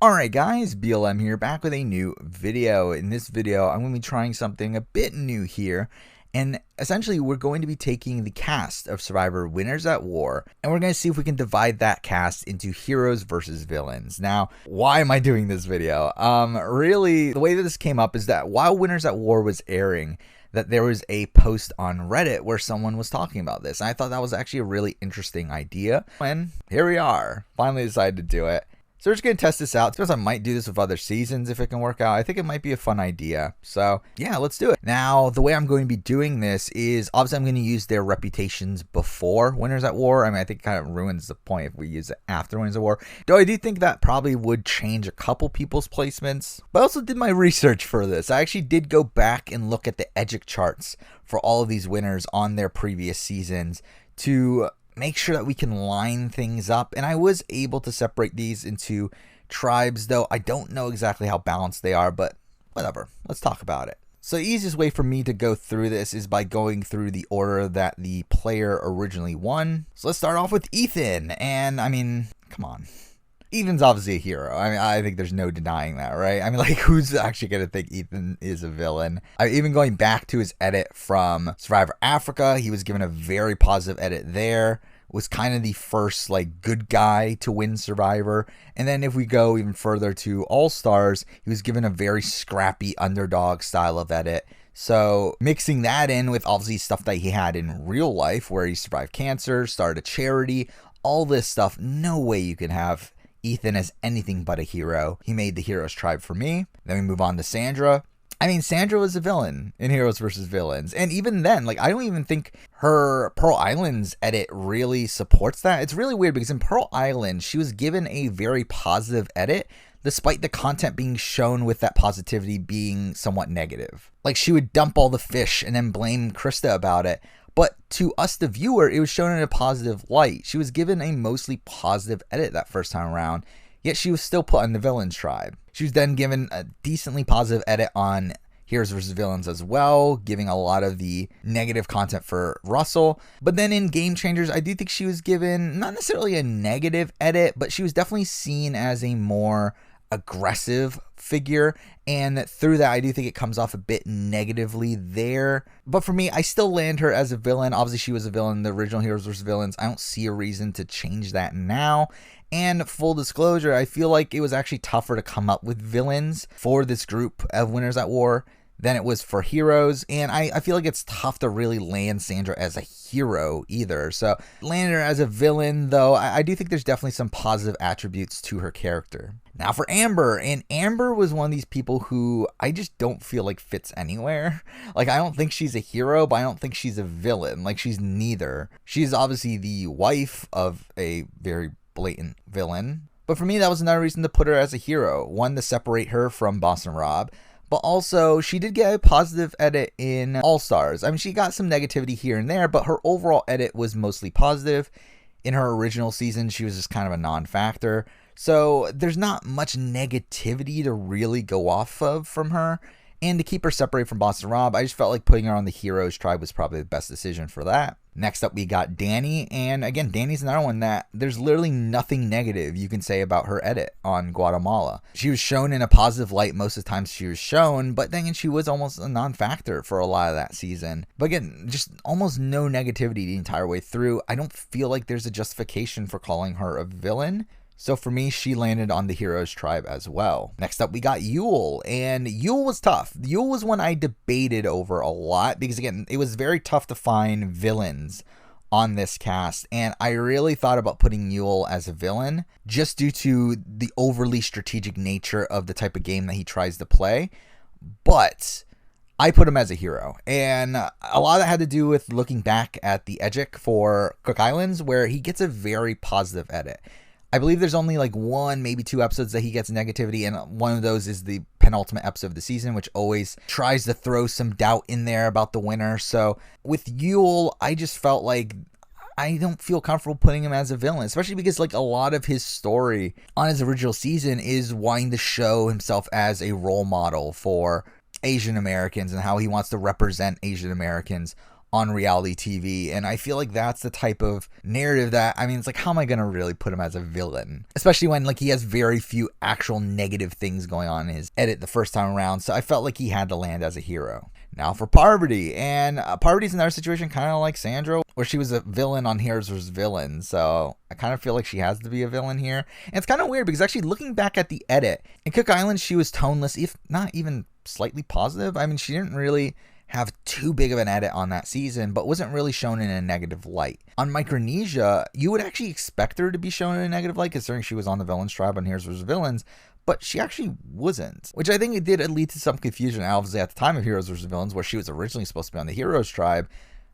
Alright guys, BLM here, back with a new video. In this video, I'm going to be trying something a bit new here. And essentially, we're going to be taking the cast of Survivor Winners at War, and we're going to see if we can divide that cast into heroes versus villains. Now, why am I doing this video? Really, the way that this came up is that while Winners at War was airing, that there was a post on Reddit where someone was talking about this. And I thought that was actually a really interesting idea. And here we are, finally decided to do it. So we're just going to test this out. Because I might do this with other seasons if it can work out. I think it might be a fun idea. So yeah, let's do it. Now, the way I'm going to be doing this is obviously I'm going to use their reputations before Winners at War. I mean, I think it kind of ruins the point if we use it after Winners at War. Though I do think that probably would change a couple people's placements. But I also did my research for this. I actually did go back and look at the EDGIC charts for all of these winners on their previous seasons to make sure that we can line things up, and I was able to separate these into tribes, though I don't know exactly how balanced they are, but whatever, let's talk about it. So the easiest way for me to go through this is by going through the order that the player originally won. So let's start off with Ethan, and I mean, come on. Ethan's obviously a hero. I mean, I think there's no denying that, right? I mean, like, who's actually going to think Ethan is a villain? Even going back to his edit from Survivor Africa, he was given a very positive edit there. Was kind of the first, like, good guy to win Survivor. And then if we go even further to All Stars, he was given a very scrappy underdog style of edit. So mixing that in with obviously stuff that he had in real life, where he survived cancer, started a charity, all this stuff, no way you can have Ethan as anything but a hero. He made the Heroes tribe for me. Then we move on to Sandra. I mean, Sandra was a villain in Heroes versus Villains. And even then, like, I don't even think her Pearl Islands edit really supports that. It's really weird because in Pearl Island, she was given a very positive edit, despite the content being shown with that positivity being somewhat negative. Like, she would dump all the fish and then blame Krista about it. But to us, the viewer, it was shown in a positive light. She was given a mostly positive edit that first time around, yet she was still put on the Villains tribe. She was then given a decently positive edit on Heroes vs. Villains as well, giving a lot of the negative content for Russell. But then in Game Changers, I do think she was given not necessarily a negative edit, but she was definitely seen as a more aggressive figure, and through that I do think it comes off a bit negatively there. But for me, I still land her as a villain. Obviously she was a villain in the original Heroes vs. Villains. I don't see a reason to change that now. And full disclosure, I feel like it was actually tougher to come up with villains for this group of Winners at War than it was for heroes, and I feel like it's tough to really land Sandra as a hero either. So land her as a villain, though, I do think there's definitely some positive attributes to her character. Now for Amber, and Amber was one of these people who I just don't feel like fits anywhere. Like, I don't think she's a hero, but I don't think she's a villain. Like, she's neither. She's obviously the wife of a very blatant villain, but for me that was another reason to put her as a hero. One, to separate her from Boston Rob, but also she did get a positive edit in All Stars. I mean, she got some negativity here and there, but her overall edit was mostly positive. In her original season, she was just kind of a non-factor. So there's not much negativity to really go off of from her. And to keep her separate from Boston Rob, I just felt like putting her on the Heroes tribe was probably the best decision for that. Next up, we got Danny. And again, Danny's another one that there's literally nothing negative you can say about her edit on Guatemala. She was shown in a positive light most of the times she was shown, but then she was almost a non-factor for a lot of that season. But again, just almost no negativity the entire way through. I don't feel like there's a justification for calling her a villain. So for me, she landed on the Heroes tribe as well. Next up, we got Ewell, and Ewell was tough. Ewell was one I debated over a lot because, again, it was very tough to find villains on this cast, and I really thought about putting Ewell as a villain just due to the overly strategic nature of the type of game that he tries to play. But I put him as a hero, and a lot of that had to do with looking back at the EDGIC for Cook Islands, where he gets a very positive edit. I believe there's only like one, maybe two episodes that he gets negativity, and one of those is the penultimate episode of the season, which always tries to throw some doubt in there about the winner. So with Ewell, I just felt like I don't feel comfortable putting him as a villain, especially because like a lot of his story on his original season is wanting to show himself as a role model for Asian Americans and how he wants to represent Asian Americans on reality TV. And I feel like that's the type of narrative that, I mean, it's like, how am I going to really put him as a villain? Especially when like he has very few actual negative things going on in his edit the first time around. So I felt like he had to land as a hero. Now for Parvati, and Parvati's in another situation kind of like Sandra, where she was a villain on Heroes vs. Villains, so I kind of feel like she has to be a villain here. And it's kind of weird because actually looking back at the edit, in Cook Island she was toneless, if not even slightly positive. I mean, she didn't really have too big of an edit on that season, but wasn't really shown in a negative light. On Micronesia, you would actually expect her to be shown in a negative light, considering she was on the Villains tribe on Heroes vs. Villains, but she actually wasn't, which I think it did lead to some confusion, obviously, at the time of Heroes vs. Villains, where she was originally supposed to be on the Heroes tribe,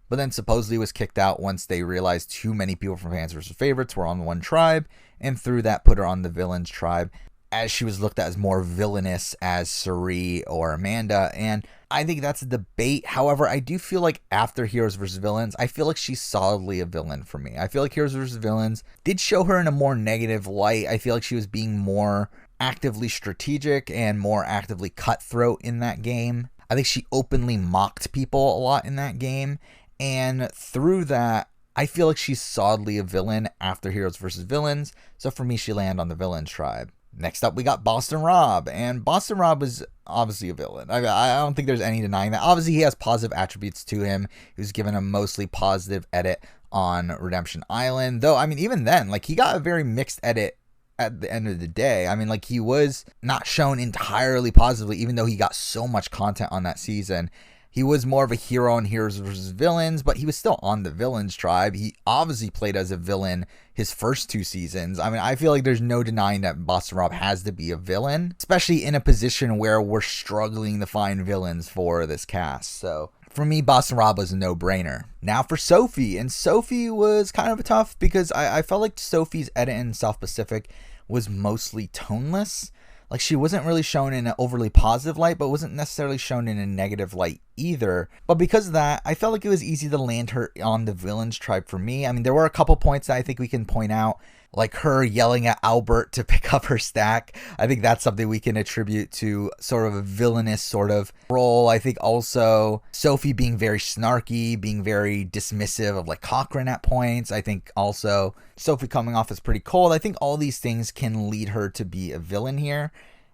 but then supposedly was kicked out once they realized too many people from Fans vs. Favorites were on one tribe, and through that put her on the Villains tribe, as she was looked at as more villainous as Suri or Amanda. And I think that's a debate. However, I do feel like after Heroes vs. Villains, I feel like she's solidly a villain for me. I feel like Heroes vs. Villains did show her in a more negative light. I feel like she was being more actively strategic and more actively cutthroat in that game. I think she openly mocked people a lot in that game. And through that, I feel like she's solidly a villain after Heroes vs. Villains. So for me, she landed on the Villains tribe. Next up, we got Boston Rob, and Boston Rob is obviously a villain. I don't think there's any denying that. Obviously, he has positive attributes to him. He was given a mostly positive edit on Redemption Island, though, I mean, even then, like, he got a very mixed edit at the end of the day. I mean, like, he was not shown entirely positively, even though he got so much content on that season. He was more of a hero in Heroes vs. Villains, but he was still on the Villains tribe. He obviously played as a villain his first two seasons. I mean, I feel like there's no denying that Boston Rob has to be a villain, especially in a position where we're struggling to find villains for this cast. So for me, Boston Rob was a no-brainer. Now for Sophie, and Sophie was kind of tough because I felt like Sophie's edit in South Pacific was mostly toneless. Like, she wasn't really shown in an overly positive light, but wasn't necessarily shown in a negative light either. But because of that, I felt like it was easy to land her on the Villains tribe for me. I mean, there were a couple points that I think we can point out, like her yelling at Albert to pick up her stack. I think that's something we can attribute to sort of a villainous sort of role. I think also Sophie being very snarky, being very dismissive of like Cochran at points. I think also Sophie coming off as pretty cold. I think all these things can lead her to be a villain here.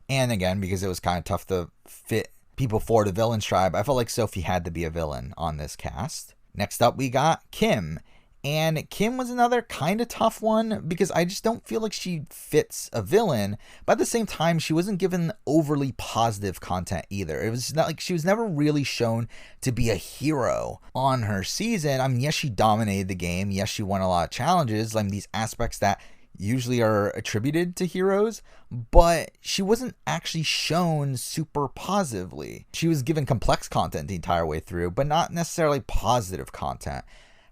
And again, because it was kind of tough to fit people for the Villains tribe, I felt like Sophie had to be a villain on this cast. Next up, we got Kim. And Kim was another kind of tough one because I just don't feel like she fits a villain. But at the same time, she wasn't given overly positive content either. It was not like she was never really shown to be a hero on her season. I mean, yes, she dominated the game. Yes, she won a lot of challenges. I mean, these aspects that usually are attributed to heroes, but she wasn't actually shown super positively. She was given complex content the entire way through, but not necessarily positive content.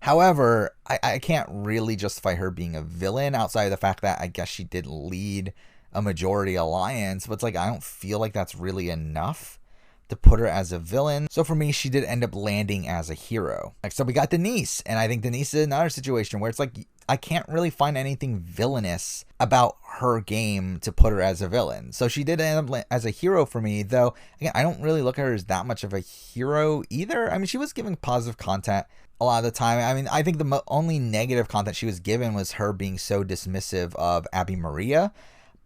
However, I can't really justify her being a villain outside of the fact that I guess she did lead a majority alliance, but it's like I don't feel like that's really enough to put her as a villain. So for me, she did end up landing as a hero. Next up, we got Denise, and I think Denise is another situation where it's like I can't really find anything villainous about her game to put her as a villain. So she did end up as a hero for me, though, again, I don't really look at her as that much of a hero either. I mean, she was giving positive content a lot of the time. I mean, I think the only negative content she was given was her being so dismissive of Abby Maria.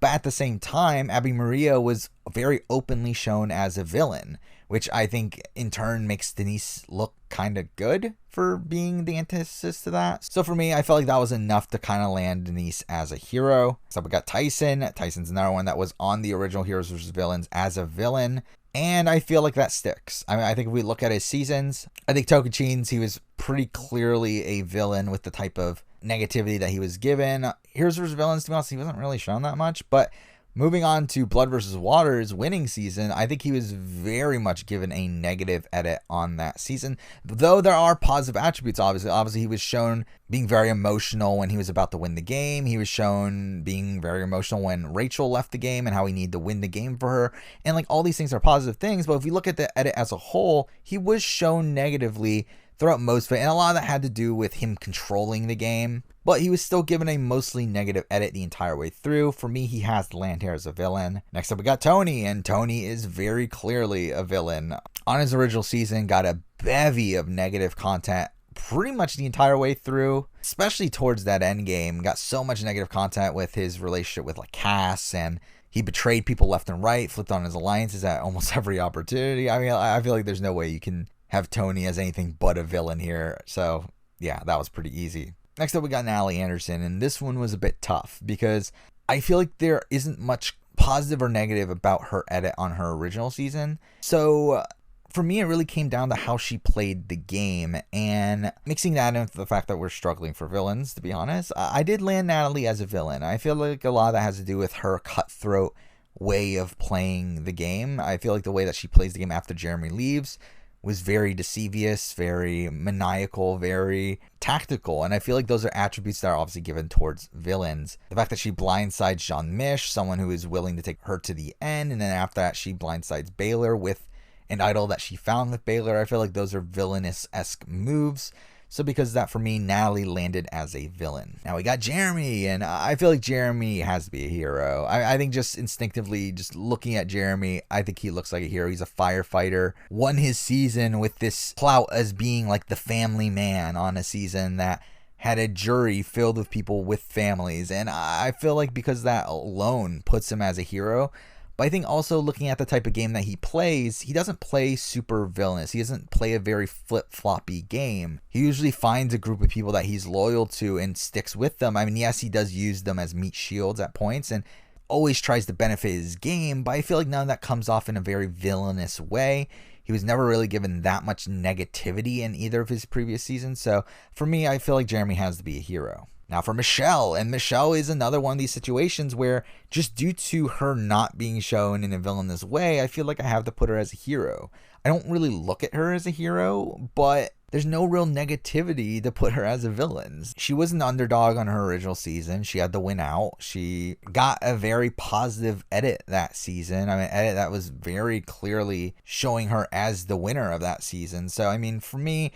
But at the same time, Abby Maria was very openly shown as a villain, which I think in turn makes Denise look kind of good for being the antithesis to that. So for me, I felt like that was enough to kind of land Denise as a hero. So we got Tyson. Tyson's another one that was on the original Heroes vs. Villains as a villain. And I feel like that sticks. I mean, I think if we look at his seasons, I think Tocantins, he was pretty clearly a villain with the type of negativity that he was given. Heroes vs. Villains, to be honest, he wasn't really shown that much. But moving on to Blood vs. Water's winning season, I think he was very much given a negative edit on that season. Though there are positive attributes, obviously. Obviously, he was shown being very emotional when he was about to win the game. He was shown being very emotional when Rachel left the game and how he needed to win the game for her. And like all these things are positive things. But if we look at the edit as a whole, he was shown negatively throughout most of it. And a lot of that had to do with him controlling the game. But he was still given a mostly negative edit the entire way through. For me, he has to land here as a villain. Next up, we got Tony, and Tony is very clearly a villain. On his original season, got a bevy of negative content pretty much the entire way through, especially towards that end game. Got so much negative content with his relationship with like Cass, and he betrayed people left and right, flipped on his alliances at almost every opportunity. I mean, I feel like there's no way you can have Tony as anything but a villain here. So yeah, that was pretty easy. Next up, we got Natalie Anderson, and this one was a bit tough because I feel like there isn't much positive or negative about her edit on her original season. So for me, it really came down to how she played the game, and mixing that in with the fact that we're struggling for villains, to be honest, I did land Natalie as a villain. I feel like a lot of that has to do with her cutthroat way of playing the game. I feel like the way that she plays the game after Jeremy leaves was very deceivious, very maniacal, very tactical. And I feel like those are attributes that are obviously given towards villains. The fact that she blindsides Jean-Mich, someone who is willing to take her to the end, and then after that she blindsides Baylor with an idol that she found with Baylor. I feel like those are villainous-esque moves. So because of that, for me, Natalie landed as a villain. Now we got Jeremy, and I feel like Jeremy has to be a hero. I think just instinctively, just looking at Jeremy, I think he looks like a hero. He's a firefighter. Won his season with this clout as being like the family man on a season that had a jury filled with people with families. And I feel like because that alone puts him as a hero. But I think also looking at the type of game that he plays, he doesn't play super villainous. He doesn't play a very flip-floppy game. He usually finds a group of people that he's loyal to and sticks with them. I mean, yes, he does use them as meat shields at points and always tries to benefit his game, but I feel like none of that comes off in a very villainous way. He was never really given that much negativity in either of his previous seasons. So for me, I feel like Jeremy has to be a hero. Now for Michelle, and Michelle is another one of these situations where just due to her not being shown in a villainous way, I feel like I have to put her as a hero. I don't really look at her as a hero, but there's no real negativity to put her as a villain. She was an underdog on her original season. She had to win out. She got a very positive edit that season. I mean, edit that was very clearly showing her as the winner of that season. So, I mean, for me,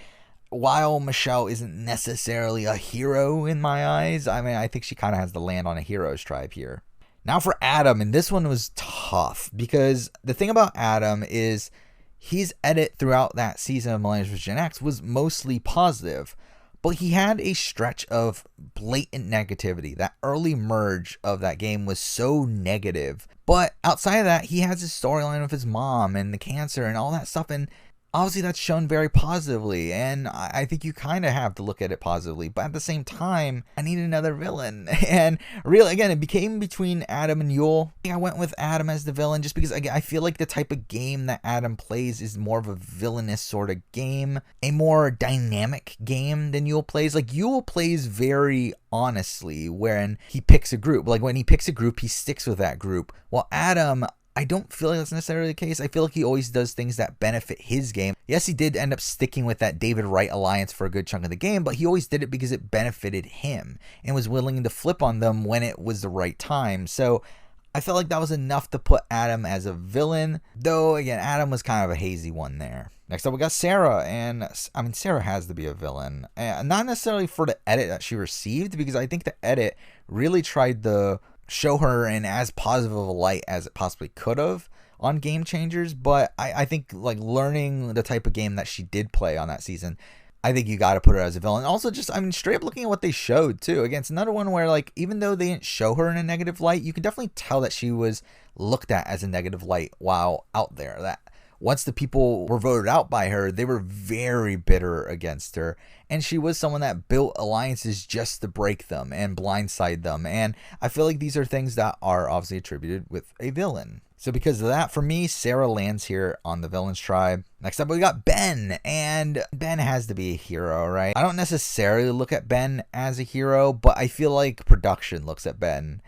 while Michelle isn't necessarily a hero in my eyes, I mean, I think she kind of has to land on a hero's tribe here. Now for Adam, and this one was tough because the thing about Adam is his edit throughout that season of Millennials vs. Gen X was mostly positive, but he had a stretch of blatant negativity. That early merge of that game was so negative, but outside of that, he has his storyline with his mom and the cancer and all that stuff, and obviously that's shown very positively, and I think you kind of have to look at it positively, but at the same time, I need another villain. And really, again, it became between Adam and Ewell. I went with Adam as the villain just because I feel like the type of game that Adam plays is more of a villainous sort of game, a more dynamic game than Ewell plays. Like, Ewell plays very honestly when he picks a group. Like, when he picks a group, he sticks with that group. While Adam, I don't feel like that's necessarily the case. I feel like he always does things that benefit his game. Yes, he did end up sticking with that David Wright alliance for a good chunk of the game, but he always did it because it benefited him and was willing to flip on them when it was the right time. So I felt like that was enough to put Adam as a villain, though, again, Adam was kind of a hazy one there. Next up, we got Sarah, and I mean, Sarah has to be a villain. Not necessarily for the edit that she received, because I think the edit really tried to show her in as positive of a light as it possibly could have on Game Changers, but I think like learning the type of game that she did play on that season, I think you got to put her as a villain. Also, just, I mean, straight up looking at what they showed too. Again, it's another one where, like, even though they didn't show her in a negative light, you can definitely tell that she was looked at as a negative light while out there. That once the people were voted out by her, they were very bitter against her. And she was someone that built alliances just to break them and blindside them. And I feel like these are things that are obviously attributed with a villain. So because of that, for me, Sarah lands here on the villain's tribe. Next up, we got Ben. And Ben has to be a hero, right? I don't necessarily look at Ben as a hero, but I feel like production looks at Ben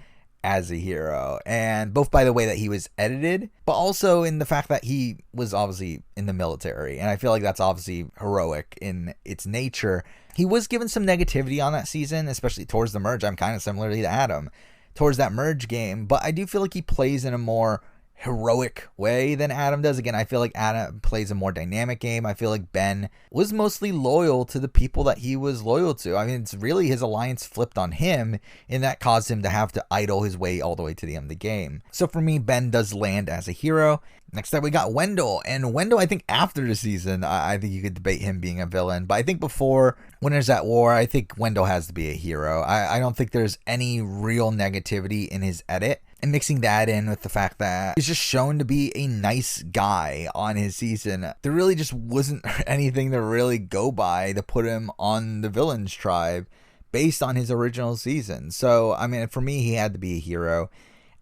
as a hero, and both by the way that he was edited, but also in the fact that he was obviously in the military, and I feel like that's obviously heroic in its nature. He was given some negativity on that season, especially towards the merge. I'm kind of similarly to Adam towards that merge game, but I do feel like he plays in a more heroic way than Adam does. Again, I feel like Adam plays a more dynamic game. I feel like Ben was mostly loyal to the people that he was loyal to. I mean, it's really his alliance flipped on him, and that caused him to have to idle his way all the way to the end of the game. So for me, Ben does land as a hero. Next up, we got Wendell. And Wendell, I think after the season, I think you could debate him being a villain. But I think before Winners at War, I think Wendell has to be a hero. I don't think there's any real negativity in his edit. And mixing that in with the fact that he's just shown to be a nice guy on his season, there really just wasn't anything to really go by to put him on the villains tribe based on his original season. So, I mean, for me, he had to be a hero.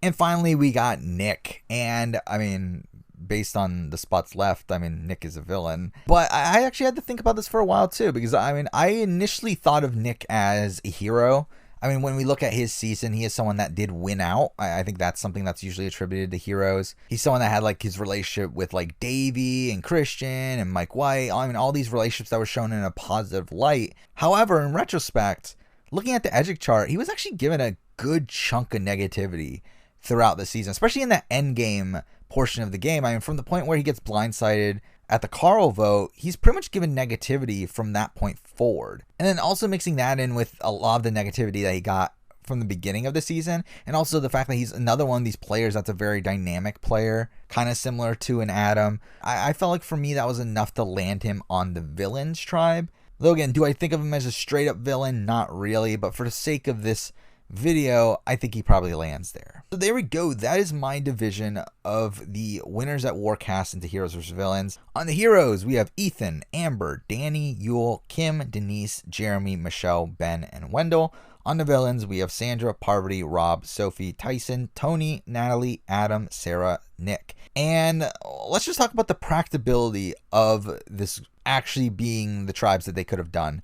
And finally, we got Nick. And, I mean, based on the spots left, I mean, Nick is a villain. But I actually had to think about this for a while, too. Because, I mean, I initially thought of Nick as a hero. I mean, when we look at his season, he is someone that did win out. I think that's something that's usually attributed to heroes. He's someone that had, like, his relationship with, like, Davey and Christian and Mike White. I mean, all these relationships that were shown in a positive light. However, in retrospect, looking at the Edgic chart, he was actually given a good chunk of negativity throughout the season, especially in that end game portion of the game. I mean, from the point where he gets blindsided at the Carl vote, he's pretty much given negativity from that point forward. And then also mixing that in with a lot of the negativity that he got from the beginning of the season, and also the fact that he's another one of these players that's a very dynamic player, kind of similar to an Adam. I felt like for me that was enough to land him on the villains tribe. Though again, do I think of him as a straight up villain? Not really, but for the sake of this video, I think he probably lands there. So there we go. That is my division of the Winners at War cast into heroes versus villains. On the heroes, we have Ethan, Amber, Danny, Ewell, Kim, Denise, Jeremy, Michelle, Ben, and Wendell. On the villains, we have Sandra, Parvati, Rob, Sophie, Tyson, Tony, Natalie, Adam, Sarah, Nick. And let's just talk about the practicability of this actually being the tribes that they could have done.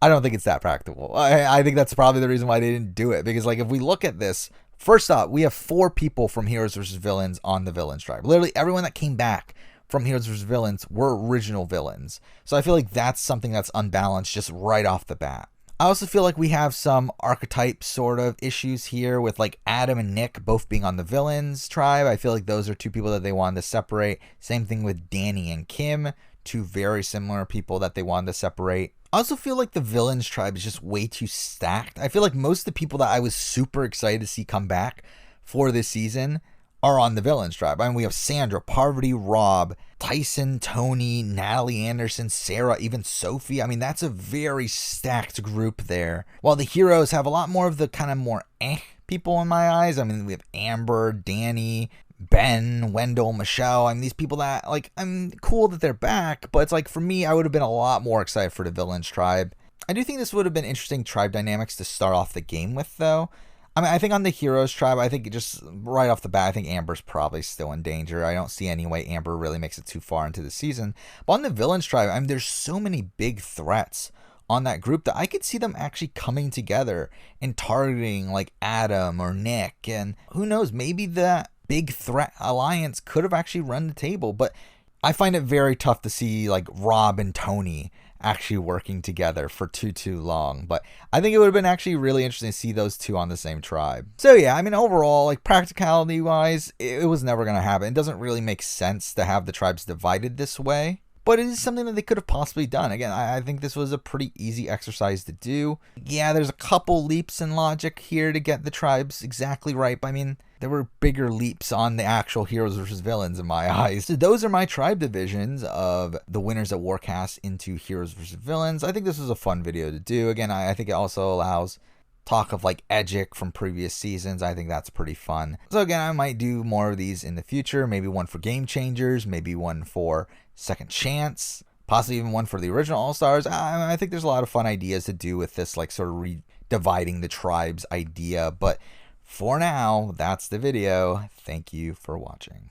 I don't think it's that practical. I think that's probably the reason why they didn't do it. Because, like, if we look at this, first off, we have 4 people from Heroes vs. Villains on the Villains tribe. Literally, everyone that came back from Heroes vs. Villains were original villains. So I feel like that's something that's unbalanced just right off the bat. I also feel like we have some archetype sort of issues here with, like, Adam and Nick both being on the Villains tribe. I feel like those are 2 people that they wanted to separate. Same thing with Danny and Kim, 2 very similar people that they wanted to separate. I also feel like the Villains tribe is just way too stacked. I feel like most of the people that I was super excited to see come back for this season are on the Villains tribe. I mean, we have Sandra, Parvati, Rob, Tyson, Tony, Natalie Anderson, Sarah, even Sophie. I mean, that's a very stacked group there. While the heroes have a lot more of the kind of more people in my eyes. I mean, we have Amber, Danny, Ben, Wendell, Michelle. I mean, these people that, like, I'm cool that they're back, but it's like, for me, I would have been a lot more excited for the Villains tribe. I do think this would have been interesting tribe dynamics to start off the game with, though. I mean, I think on the Heroes tribe, I think just right off the bat, I think Amber's probably still in danger. I don't see any way Amber really makes it too far into the season. But on the Villains tribe, I mean, there's so many big threats on that group that I could see them actually coming together and targeting, like, Adam or Nick. And who knows, maybe that big threat alliance could have actually run the table. But I find it very tough to see, like, Rob and Tony actually working together for too long. But I think it would have been actually really interesting to see those 2 on the same tribe. So yeah, I mean, overall, like, practicality wise, it was never going to happen. It doesn't really make sense to have the tribes divided this way, but it is something that they could have possibly done. Again, I think this was a pretty easy exercise to do. Yeah, there's a couple leaps in logic here to get the tribes exactly right, but I mean, there were bigger leaps on the actual heroes versus villains in my eyes. So those are my tribe divisions of the Winners at Warcast into heroes versus villains. I think this was a fun video to do. Again, I think it also allows talk of, like, Edgic from previous seasons. I think that's pretty fun. So again, I might do more of these in the future. Maybe one for Game Changers, maybe one for Second Chance, possibly even one for the original All-Stars. I think there's a lot of fun ideas to do with this, like, sort of redividing the tribes idea. But for now, that's the video. Thank you for watching.